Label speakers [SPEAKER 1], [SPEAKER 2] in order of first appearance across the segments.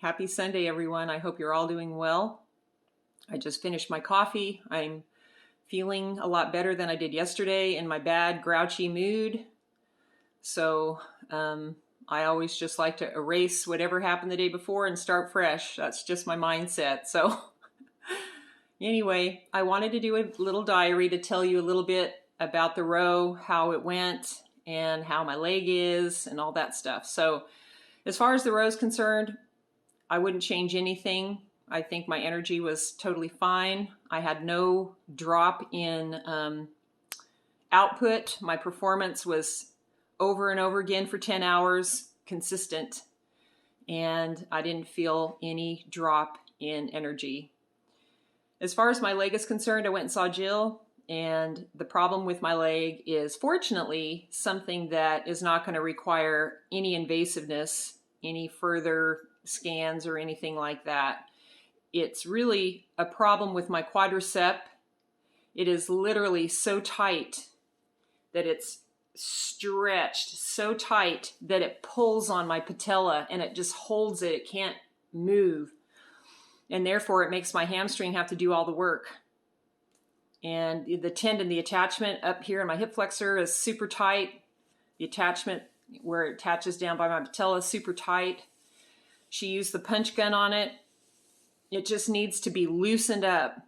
[SPEAKER 1] Happy Sunday, everyone. I hope you're all doing well. I just finished my coffee. I'm feeling a lot better than I did yesterday in my bad, grouchy mood. So I always just like to erase whatever happened the day before and start fresh. That's just my mindset. So anyway, I wanted to do a little diary to tell you a little bit about the row, how it went, and how my leg is, and all that stuff. So as far as the row is concerned, I wouldn't change anything. I think my energy was totally fine. I had no drop in output. My performance was over and over again for 10 hours, consistent, and I didn't feel any drop in energy. As far as my leg is concerned, I went and saw Jill, and the problem with my leg is fortunately something that is not going to require any invasiveness, any further scans or anything like that. It's really a problem with my quadricep. It is literally so tight that it's stretched so tight that it pulls on my patella and it just holds it. It can't move. And therefore it makes my hamstring have to do all the work. And the tendon, the attachment up here in my hip flexor is super tight. The attachment where it attaches down by my patella is super tight. She used the punch gun on it. It just needs to be loosened up.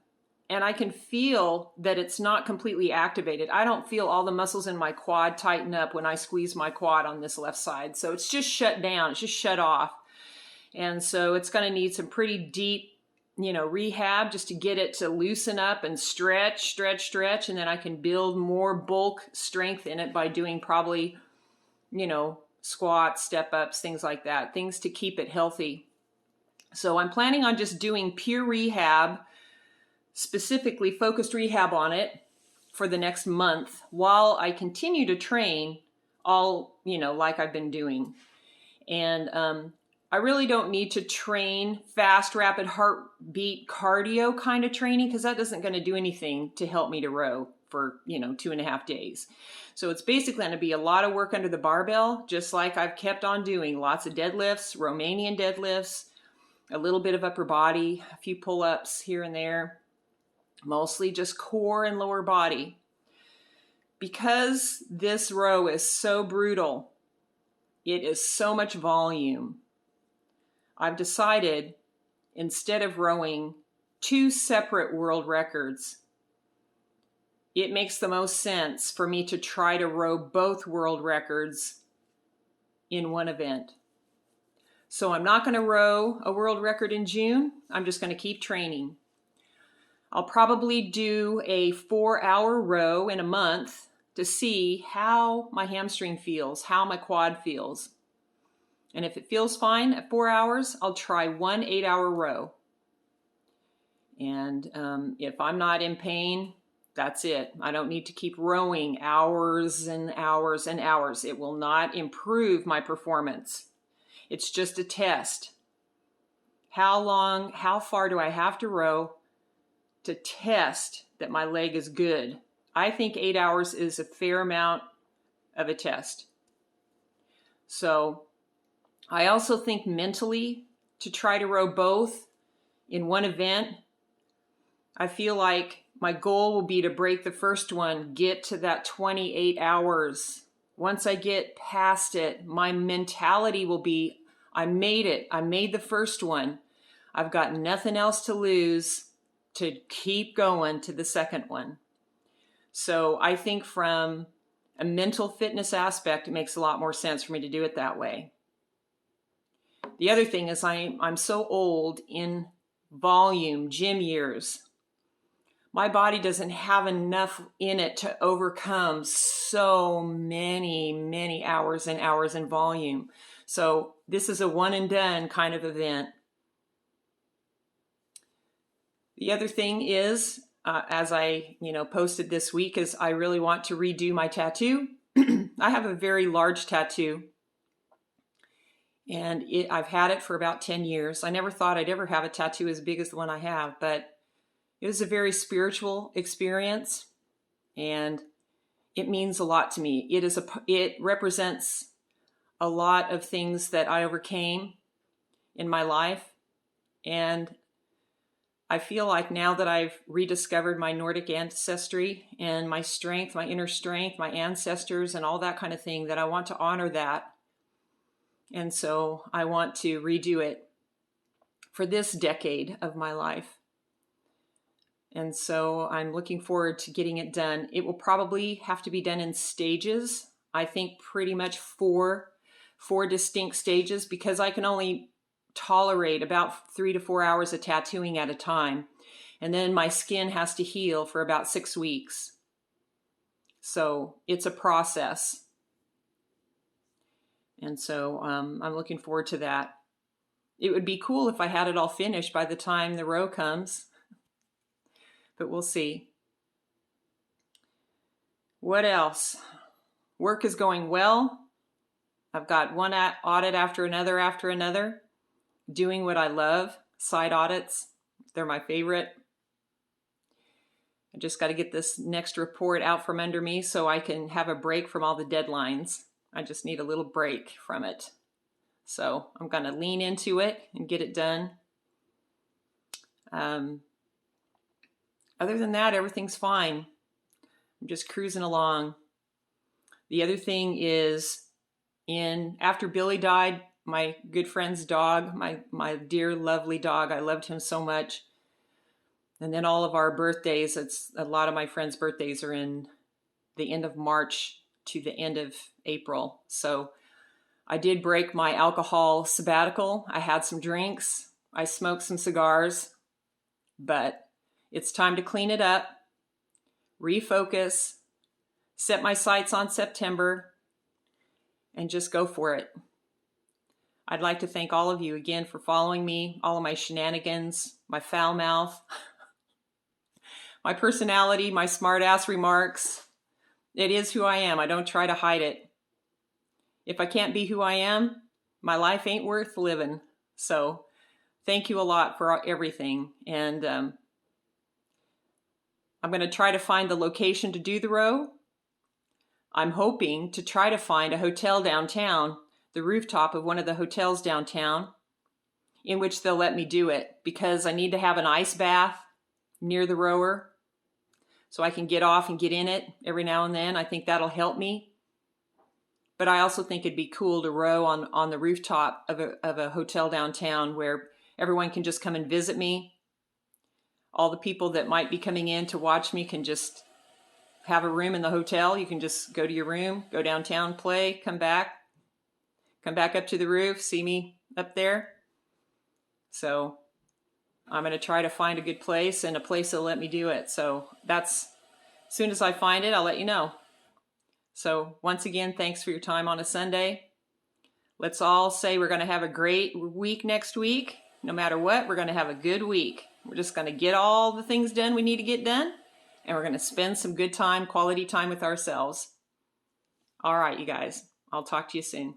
[SPEAKER 1] And I can feel that it's not completely activated. I don't feel all the muscles in my quad tighten up when I squeeze my quad on this left side. So it's just shut down. It's just shut off. And so it's going to need some pretty deep, rehab just to get it to loosen up and stretch. And then I can build more bulk strength in it by doing probably, squats, step ups, things like that, things to keep it healthy. So I'm planning on just doing pure rehab, specifically focused rehab on it for the next month while I continue to train all, like I've been doing. And I really don't need to train fast, rapid heartbeat cardio kind of training because that isn't going to do anything to help me to row for, 2.5 days. So it's basically going to be a lot of work under the barbell, just like I've kept on doing. Lots of deadlifts, Romanian deadlifts, a little bit of upper body, a few pull-ups here and there, mostly just core and lower body. Because this row is so brutal, it is so much volume, I've decided instead of rowing 2 separate world records, it makes the most sense for me to try to row both world records in one event. So I'm not going to row a world record in June. I'm just going to keep training. I'll probably do a 4-hour row in a month to see how my hamstring feels, how my quad feels. And if it feels fine at 4 hours, I'll try 1 8-hour row. And if I'm not in pain, that's it. I don't need to keep rowing hours and hours and hours. It will not improve my performance. It's just a test. How far do I have to row to test that my leg is good? I think 8 hours is a fair amount of a test. So I also think mentally to try to row both in one event, I feel like my goal will be to break the first one, get to that 28 hours. Once I get past it, my mentality will be, I made it. I made the first one. I've got nothing else to lose to keep going to the second one. So I think from a mental fitness aspect, it makes a lot more sense for me to do it that way. The other thing is I'm so old in volume, gym years. My body doesn't have enough in it to overcome so many hours and hours in volume. So this is a one and done kind of event. The other thing is, as I posted this week, is I really want to redo my tattoo. I have a very large tattoo. And I've had it for about 10 years. I never thought I'd ever have a tattoo as big as the one I have, but it was a very spiritual experience, and it means a lot to me. It represents a lot of things that I overcame in my life. And I feel like now that I've rediscovered my Nordic ancestry and my strength, my inner strength, my ancestors and all that kind of thing, that I want to honor that. And so I want to redo it for this decade of my life. And so I'm looking forward to getting it done. It will probably have to be done in stages. I think pretty much four distinct stages, because I can only tolerate about 3 to 4 hours of tattooing at a time. And then my skin has to heal for about 6 weeks. So it's a process. And so I'm looking forward to that. It would be cool if I had it all finished by the time the row comes, but we'll see. What else? Work is going well. I've got one audit after another, doing what I love. Side audits, they're my favorite. I just got to get this next report out from under me so I can have a break from all the deadlines. I just need a little break from it. So I'm going to lean into it and get it done. Other than that, everything's fine. I'm just cruising along. The other thing is, after Billy died, my good friend's dog, my dear, lovely dog, I loved him so much. And then all of our birthdays, a lot of my friends' birthdays are in the end of March to the end of April. So I did break my alcohol sabbatical. I had some drinks. I smoked some cigars. But it's time to clean it up, refocus, set my sights on September, and just go for it. I'd like to thank all of you again for following me, all of my shenanigans, my foul mouth, my personality, my smart-ass remarks. It is who I am. I don't try to hide it. If I can't be who I am, my life ain't worth living. So thank you a lot for everything. And I'm going to try to find the location to do the row. I'm hoping to try to find a hotel downtown, the rooftop of one of the hotels downtown, in which they'll let me do it, because I need to have an ice bath near the rower so I can get off and get in it every now and then. I think that'll help me. But I also think it'd be cool to row on the rooftop of a hotel downtown where everyone can just come and visit me. All the people that might be coming in to watch me can just have a room in the hotel. You can just go to your room, go downtown, play, come back up to the roof, see me up there. So I'm going to try to find a good place and a place that'll let me do it. So as soon as I find it, I'll let you know. So once again, thanks for your time on a Sunday. Let's all say we're going to have a great week next week. No matter what, we're going to have a good week. We're just going to get all the things done we need to get done. And we're going to spend some good time, quality time with ourselves. All right, you guys. I'll talk to you soon.